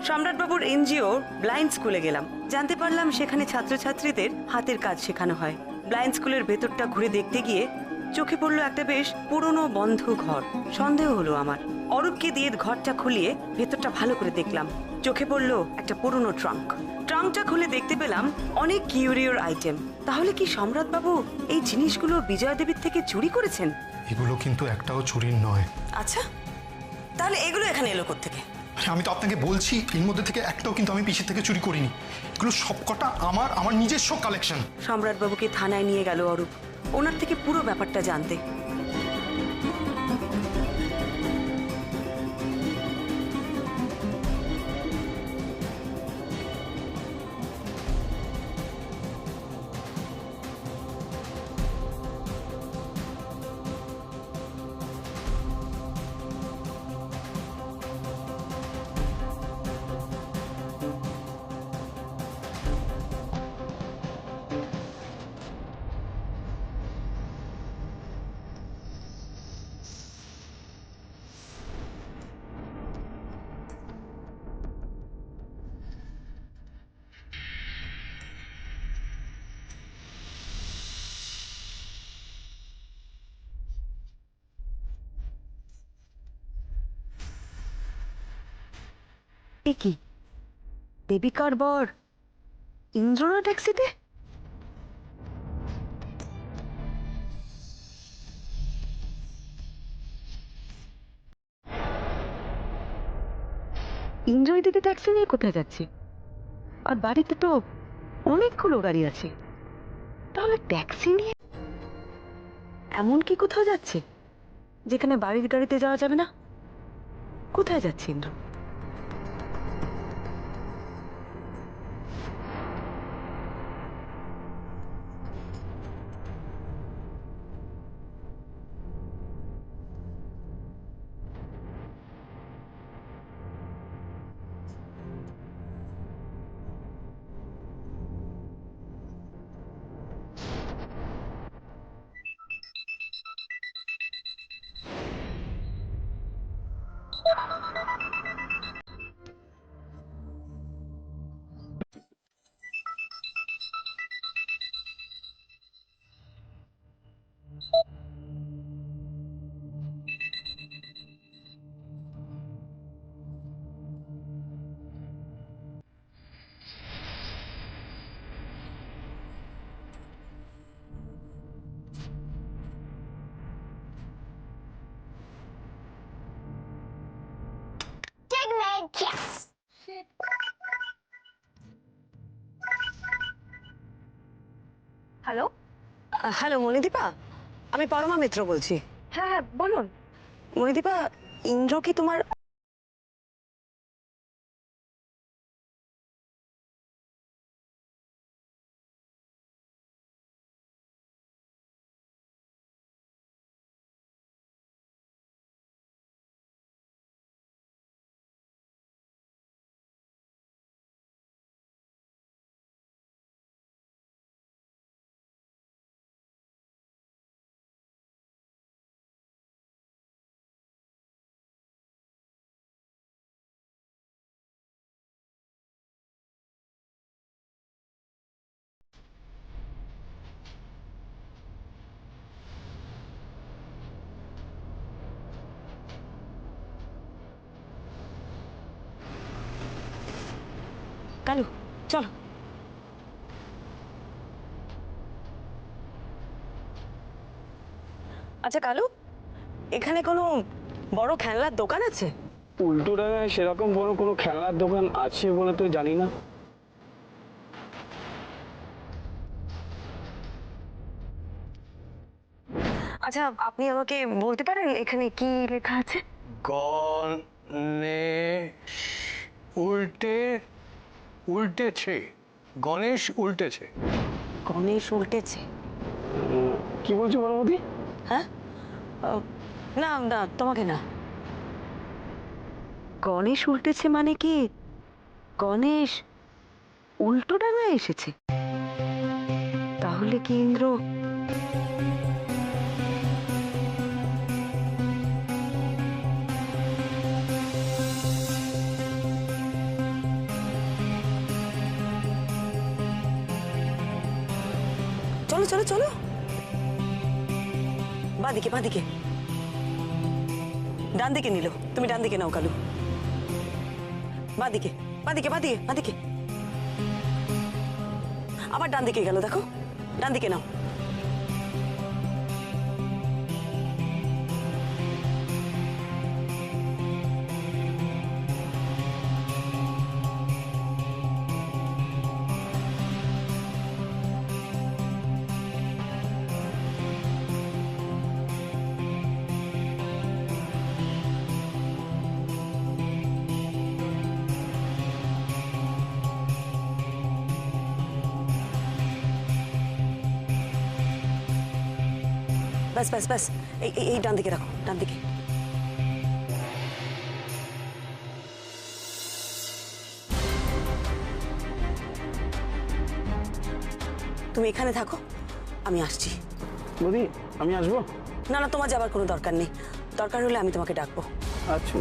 সম্রাটবাবুর NGO blind স্কুলে গেলাম, জানতে পারলাম সেখানে ছাত্রছাত্রীদের হাতের কাজ শেখানো হয়। ব্লাইন্ড স্কুলের ভেতরটা ঘুরে দেখতে গিয়ে চোখে পড়লো একটা বেশ পুরনো বন্ধ ঘর। সন্দেহ হলো আমার। অরূপকে দিয়ে ঘরটা খুলিয়ে ভেতরটা ভালো করে দেখলাম। চোখে পড়লো একটা পুরনো ট্রাঙ্কটা খুলে দেখতে পেলাম অনেক কিউরিওর আইটেম। তাহলে কি সম্রাটবাবু এই জিনিসগুলো বিজয়া দেবীর থেকে চুরি করেছেন? এগুলো কিন্তু একটাও চুরির নয়। আচ্ছা, তাহলে এগুলো এখানে এলো কোত্থেকে? আমি তো আপনাকে বলছি এর মধ্যে থেকে একটাও কিন্তু আমি পিসির থেকে চুরি করিনি। এগুলো সবকটা আমার নিজস্ব কালেকশন। সম্রাটবাবুকে থানায় নিয়ে গেল অরূপ, ওনার থেকে পুরো ব্যাপারটা জানতে। কি দেবিকার বর ইন্দ্রনা ট্যাক্সিতে? ইন্দ্র এদিকে ট্যাক্সি নিয়ে কোথায় যাচ্ছে? আর বাড়িতে তো অনেকগুলো গাড়ি আছে, তাহলে ট্যাক্সি নিয়ে এমন কি কোথাও যাচ্ছে যেখানে বাড়ির গাড়িতে যাওয়া যাবে না? কোথায় যাচ্ছে ইন্দ্র? হ্যালো হ্যালো মণিদীপা, আমি পরমা মিত্র বলছি। হ্যাঁ হ্যাঁ বলুন। মণিদীপা, ইন্দ্র কি তোমার? কালু চলো। আচ্ছা কালু, এখানে কোনো বড় খেলনার দোকান আছে? উল্টোডাঙায় সেরকম বড় কোনো খেলনার দোকান আছে বলে তো জানি না। আচ্ছা, আপনি আমাকে বলতে পারেন এখানে কি লেখা আছে? গণেশ উল্টেছে। গণেশ উল্টেছে। গণেশ উল্টেছে? কি বলছো বড়মতি? হ্যাঁ, না না তোমাকে না। গণেশ উল্টেছে মানে কি গণেশ উল্টো ডাঙায় এসেছে? তাহলে কি ইন্দ্র চলো চলো চলো, বাঁদিকে বাঁদিকে, ডান দিকে নিল, তুমি ডান দিকে নাও কালু, বাঁদিকে বাঁদিকে বাঁদিকে বাঁদিকে, আবার ডান দিকে গেল, দেখো ডান দিকে নাও। बस बस बस এই ডান দিকে রাখো, ডান দিকে। তুমি এখানে থাকো, আমি আসছি। বৌদি আমি আসবো? না না, তোমার যাবার কোনো দরকার নেই, দরকার হলে আমি তোমাকে ডাকবো। আচ্ছা।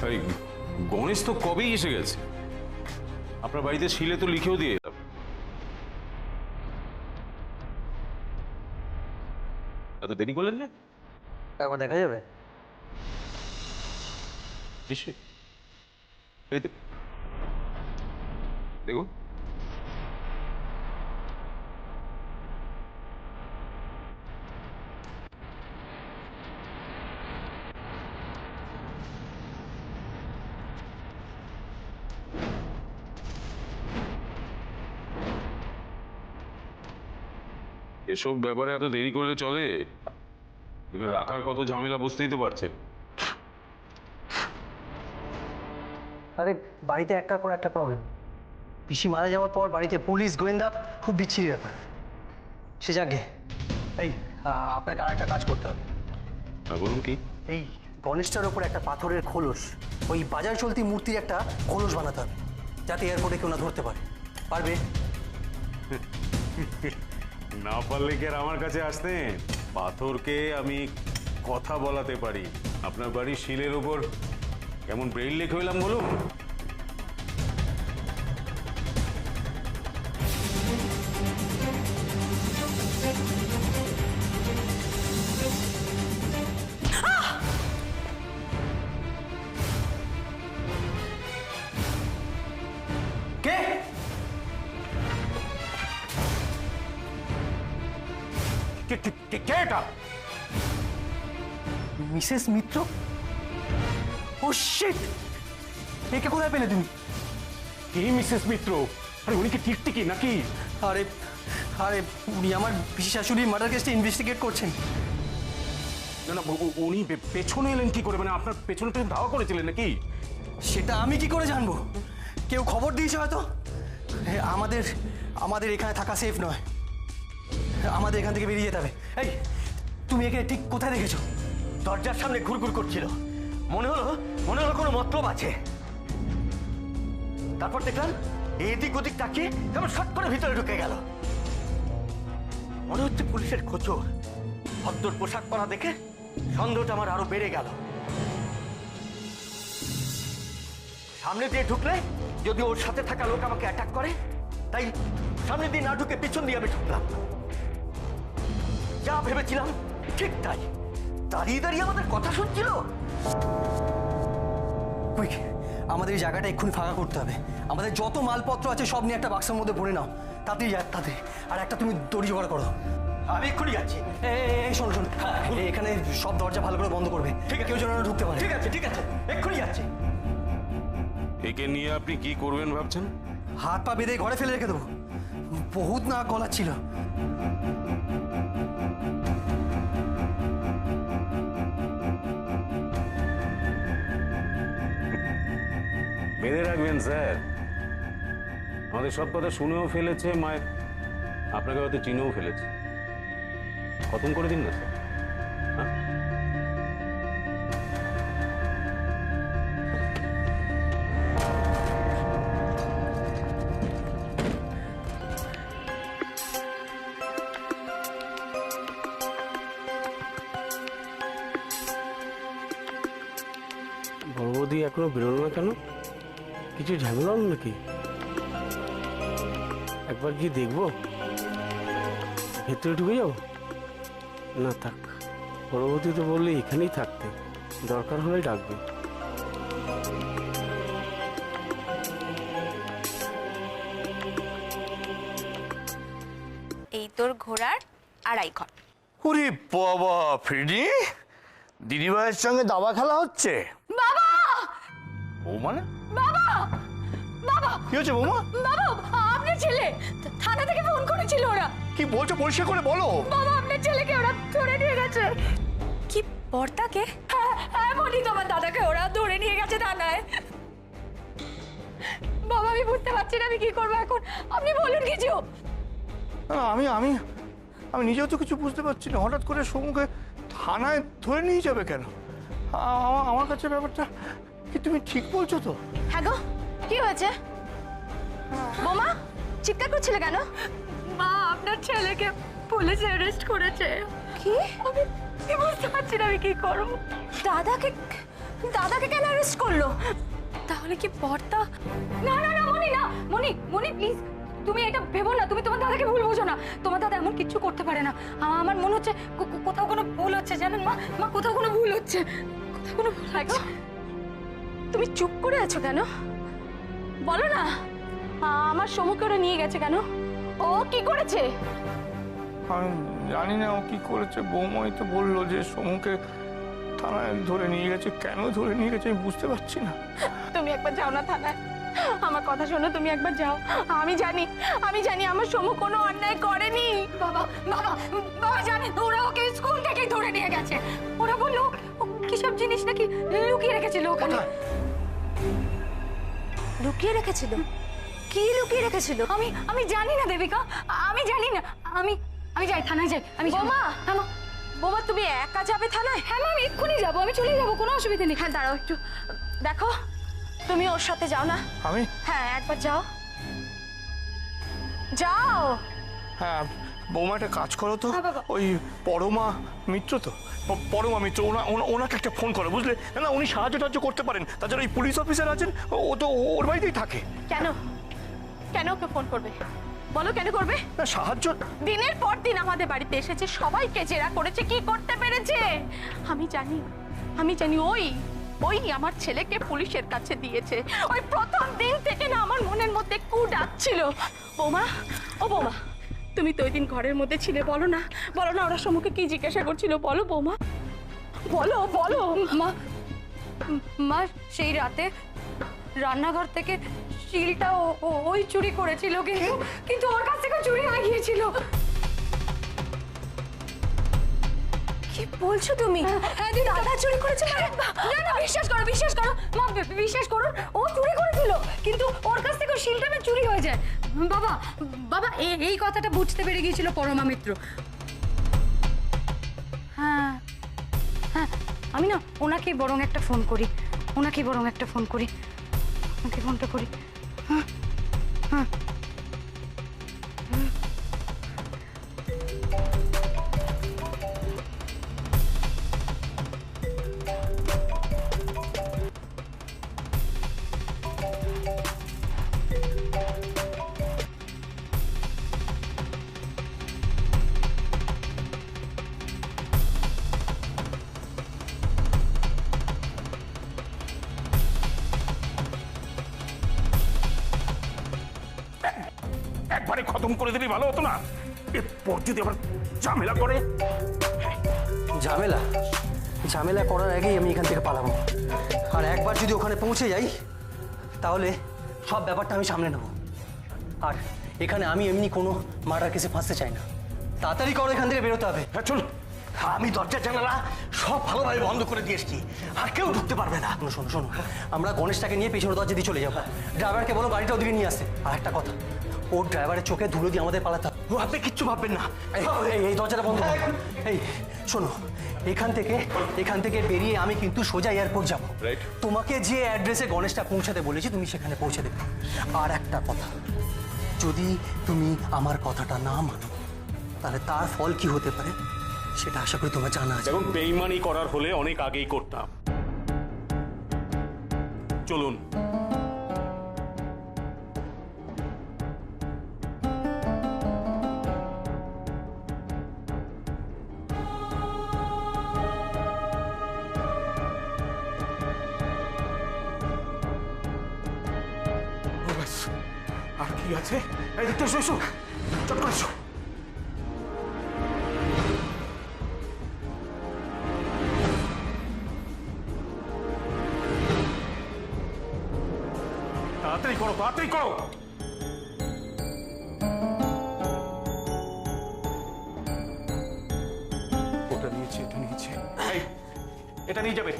আরে গণেশ তো কবেই এসে গেছে। আপনার বাড়িতে শিলে তো লিখেও দিয়ে যেতাম। এত দেরি করলেন না? একবার দেখা যাবে? নিশ্চয়ই। এই দেখুন। এসব ব্যাপারে এত দেরি করলে চলে? এবার রাখার কত ঝামেলা বুঝতেই তো পারছেন। আরে বাড়িতে একটার পর একটা প্রবলেম। পিসি মারা যাওয়ার পর বাড়িতে পুলিশ গোয়েন্দা, খুব বিচ্ছিরি ব্যাপার। সে যাকে এই আপনাকে আর একটা কাজ করতে হবে। বলুন কি? এই গণেশটার ওপর একটা পাথরের খোলস, ওই বাজার চলতি মূর্তির একটা খোলস বানাতে হবে, যাতে এয়ারপোর্টে কেউ না ধরতে পারে। পারবে? না পারলে কি আর আমার কাছে আসতেন? পাথরকে আমি কথা বলাতে পারি। আপনার বাড়ির শিলের ওপর কেমন ব্রেইল লেখ হইলাম বলুন? কে? কে এটা? মিসেস মিত্র? ও শিট! একে কোথায় পেলে তুমি? কি মিসেস মিত্র? আরে উনি কি টিকটিকি নাকি? আরে আরে উনি আমার পিসি শাশুড়ির মার্ডার কেসটা ইনভেস্টিগেট করছেন। না না, উনি পেছনে এলেন কি করে? মানে আপনার পেছনে পেছনে ধাওয়া করেছিলেন নাকি? সেটা আমি কি করে জানবো? কেউ খবর দিয়েছে হয়তো। আমাদের আমাদের এখানে থাকা সেফ নয়, আমাদের এখান থেকে বেরিয়ে যেতে হবে। এই তুমি একে ঠিক কোথায় দেখেছো? দরজার সামনে ঘুরঘুর করছিল, মনে হলো কোনো মতলব আছে। তারপর দেখলাম এদিক ওদিক তাকিয়ে কেমন শট করে ভিতরে ঢুকে গেল। মনে হচ্ছে পুলিশের খোঁজর। ভদ্র পোশাক পরা দেখে সন্দেহটা আমার আরো বেড়ে গেল। সামনে দিয়ে ঢুকলে যদি ওর সাথে থাকা লোক আমাকে অ্যাটাক করে, তাই সামনে দিয়ে না ঢুকে পিছন দিয়ে আমি ঢুকলাম। যা ভেবেছিলাম ঠিক তাই, দাঁড়িয়ে দাঁড়িয়ে আমাদের কথা শুনছিল। কুইক, আমাদের এই জায়গাটা এক্ষুনি ফাঁকা করতে হবে। আমাদের যত মালপত্র আছে সব নিয়ে একটা বাক্সের মধ্যে ভরে নাও। তাড়াতাড়ি তাড়াতাড়ি। আর একটা তুমি দড়ি জোগাড় করো। আমি এক্ষুনি যাচ্ছি। এই শোনো শোনো, এখানে সব দরজা ভালো করে বন্ধ করবে, ঠিক আছে? কেউ যেন না ঢুকতে পারে। ঠিক আছে ঠিক আছে, এক্ষুনি যাচ্ছি। একে নিয়ে আপনি কি করবেন ভাবছেন? হাত পা বেঁধে ঘরে ফেলে রেখে দেবো। বহুত না গলা ছিল। বেঁধে রাখবেন স্যার? আমাদের সব কথা শুনেও ফেলেছে, মায়ের আপনাকে হয়তো চিনেও ফেলেছে। খতম করে দিন না স্যার। হ্যাঁ? বড় বৌদি এখনো বেরোলো না কেন? কিছু ঝামেলা হলো নাকি? একবার কি দেখবো? ভেতরে ঢুকে যাবো? না থাক, বড় বৌদি তো বললে এখানেই থাকতে, দরকার হলে ডাকবে। এই তোর ঘোড়ার আড়াই ঘর। ওরে বাবা, ফ্রেডি দিদিভাইয়ের সঙ্গে দাবা খেলা হচ্ছে? বাবা ও মানে বাবা বাবা কি হচ্ছে বৌমা? বাবা, আপনার ছেলে থানা থেকে ফোন করেছিল ওরা। কি বলছো, পরিষ্কার করে বলো। বাবা, আপনার ছেলেকে ওরা ধরে নিয়ে গেছে। কি বর্তাকে? হ্যাঁ, এমনই তোমার দাদাকে ওরা ধরে নিয়ে গেছে থানায়। বাবা, আমি বুঝতে পারছি না আমি কি করবো এখন, আপনি বলুন কিছু। আমি আমি আমি নিজেও তো কিছু বুঝতে পারছি না, হঠাৎ করে সমুখে থানায় ধরে নিয়ে যাবে কেন? আমার কাছে ব্যাপারটা কি তুমি ঠিক বলছো তো? হ্যাঁ গো, কি হয়েছে? বোমা, চিৎকার করছিলে কেন? মা, আপনার ছেলেকে পুলিশ অ্যারেস্ট করেছে। কি? আমি বুঝতে পারছি না আমি কি করব। দাদাকে দাদাকে কেন অ্যারেস্ট করলো? তাহলে কি বর্তা? না না না, মনি না, মনি মনি প্লিজ, তুমি এটা ভেবো না, তুমি তোমার দাদাকে ভুল বোঝো না। তোমার দাদা এমন কিচ্ছু করতে পারে না। আমার মনে হচ্ছে কোথাও কোনো ভুল হচ্ছে, জানেন মা, মা কোথাও কোনো ভুল হচ্ছে, কোথাও কোনো ভুল হচ্ছে। তুমি চুপ করে আছো কেন? বলো না, আমার সমুখে ওরা নিয়ে গেছে কেন? ও কি করেছে? আমি জানি না ও কি করেছে, বৌমাই তো বললো যে সমুখে থানায় ধরে নিয়ে গেছে। কেন ধরে নিয়ে গেছে আমি বুঝতে পারছি না। তুমি একবার যাও না থানায়, আমার কথা শোনো, তুমি একবার যাও। আমি জানি আমার সমু কোনো অন্যায় করেনি। বাবা বাবা বাবা জানে, ওরা ওকে স্কুল থেকে ধরে নিয়ে গেছে। ওরা বললো ও কিসব জিনিস নাকি লুকিয়ে রেখেছিল ওখানে। লুকিয়ে রেখেছিল? কি লুকিয়ে রেখেছিল? আমি জানি না দেবিকা, আমি জানি না। আমি যাই, থানায় যাই। আমি বোমা, হ্যাঁ বোমা, তুমি একা যাবে থানায়? হ্যাঁ মা, আমি এক্ষুনি যাবো, আমি চলে যাবো, কোনো অসুবিধা নেই। হ্যাঁ দাঁড়াও একটু, দেখো তুমি ওর সাথে যাও না। আমি? হ্যাঁ একবার যাও, যাও। হ্যাঁ বৌমা, একটা কাজ করো তো, হ্যাঁ, বাবা। ওই পরমা মিত্র তো, পরমা মিত্র, ওনাকে একটা ফোন করো, বুঝলে? না উনি সাহায্য টাহায্য করতে পারেন। তাছাড়া ওই পুলিশ অফিসার আছেন, ও তো ওর বাড়িতেই থাকে। কেন কেন ওকে ফোন করবে? বলো কেন করবে? না সাহায্য। দিনের পর দিন আমাদের বাড়িতে এসেছে, সবাইকে জেরা করেছে, কি করতে পেরেছে? আমি জানি ওই আমার ছেলেকে পুলিশের কাছে দিয়েছে। ওই প্রথম দিন থেকে না আমার মনের মধ্যে কু ডাকছিল। বৌমা, ও বৌমা, তুমি তো ওই দিন ঘরের মধ্যে ছিলে, বলো না ওরা সম্মুখে কি জিজ্ঞাসা করছিল, বলো বৌমা, বলো বলো। মা সেই রাতে রান্নাঘর থেকে শিলটা ওই চুরি করেছিল, কিন্তু ওর কাছ থেকে চুরি হয়ে গিয়েছিল। কি বলছো তুমি? হ্যাঁ দিদি, দাদা চুরি করেছে। না না, বিশ্বাস করো মা, বিশ্বাস করুন, ও চুরি করেছিল, কিন্তু ওর কাছ থেকে শিলটা না চুরি হয়ে যায়। বাবা এই কথাটা বুঝতে পেরে গিয়েছিল পরমা মিত্র। হ্যাঁ হ্যাঁ, আমি না ওনাকে বরং একটা ফোন করি, ওনাকে ফোনটা করি। হ্যাঁ হ্যাঁ, একবারে খতম করে দিলে ভালো হতো না? এরপর যদি আবার ঝামেলা করে। ঝামেলা ঝামেলা করার আগেই আমি এখান থেকে পালাবো। আর একবার যদি ওখানে পৌঁছে যাই তাহলে সব ব্যাপারটা আমি সামলে নেব। আর এখানে আমি এমনি কোনো মার্ডার কেসে ফাঁসতে চাই না। তাড়াতাড়ি করো, এখান থেকে বেরোতে হবে। হ্যাঁ চল। আমি দরজা জানালা সব ভালোভাবে বন্ধ করে দিয়ে এসছি, আর কেউ ঢুকতে পারবে না। শোনো শোনো, আমরা গণেশটাকে নিয়ে পেছনের দরজা দিয়ে চলে যাবো। ড্রাইভারকে বলো গাড়িটা ওদিকে নিয়ে আসতে। আর একটা কথা, ওর ড্রাইভারের চোখে ধুলো দিয়ে আমাদের পালাতে হবে। ও, আপনি কিচ্ছু ভাববেন না। এই দরজাটা বন্ধ করো। এই শোনো, এখান থেকে বেরিয়ে আমি কিন্তু সোজা এয়ারপোর্ট যাব। তোমাকে যে অ্যাড্রেসে গণেশটা পৌঁছাতে বলেছি তুমি সেখানে পৌঁছে দেবে। আর একটা কথা, যদি তুমি আমার কথাটা না মানো তাহলে তার ফল কি হতে পারে সেটা আশা করি তোমার জানা আছে। এখন বেইমানি করার হলে অনেক আগেই করতাম। চলুন। আর কি আছে? এই দেখতে এসো, এসো চট করে এসো। তাড়াতাড়ি করো, তাড়াতাড়ি করো। ওটা নিয়েছে, এটা নিয়েছে। এই, এটা নিয়ে যাবে।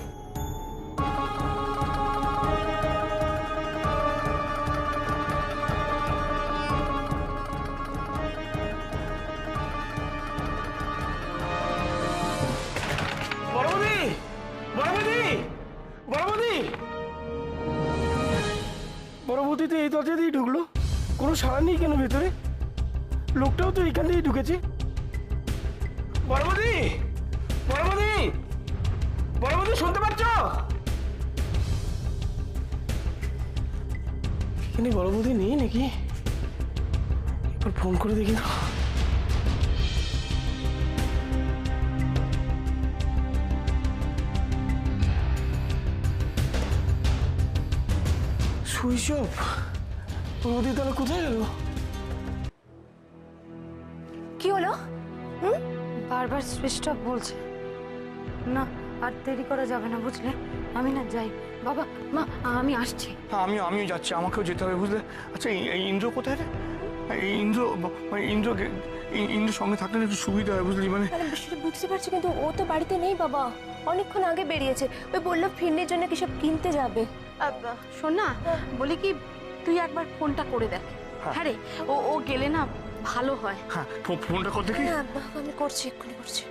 বড়বৌদি, বড়বৌদি, বড়বৌদি। বড়বৌদি তো এই দরজা দিয়ে ঢুকলো, কোনো সাড়া নেই কেন ভেতরে? লোকটাও তো এখান দিয়েই ঢুকেছে। বড়বৌদি, বড়বৌদি, বড়বৌদি শুনতে পাচ্ছ? এখানে বড়বৌদি নেই নাকি? এবার ফোন করে দেখি না। Switch off. বড়বৌদি তাহলে কোথায় গেল? কি হলো? বারবার সুইচ অফ বলছে। না আর দেরি করা যাবে না বুঝলে, আমি না যাই। বাবা মা আমি আসছি। হ্যাঁ, আমিও যাচ্ছি, আমাকেও যেতে হবে বুঝলে। আচ্ছা, এই ইন্দ্র কোথায় রে? এই ইন্দ্র সঙ্গে থাকলে একটু সুবিধা হয় বুঝলি। মানে সেটা বুঝতে পারছি, কিন্তু ও তো বাড়িতে নেই বাবা, অনেকক্ষণ আগে বেরিয়েছে। ওই বললো ফিরনির জন্য কিসব কিনতে যাবে। শোন না, বলি কি তুই একবার ফোনটা করে দেখ। হ্যাঁ রে, ও গেলে না ভালো হয়। হ্যাঁ, ফোনটা কর দেখি। হ্যাঁ আমি করছি, এক্ষুনি করছি।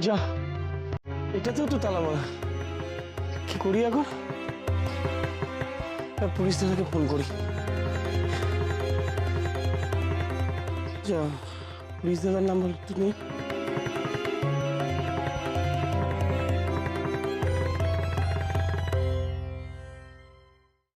যা, এটাতেও তো তালা মারা। কি করি এখন? পুলিশ দাদাকে ফোন করি। যা, পুলিশ দাদার নাম্বার তো নেই।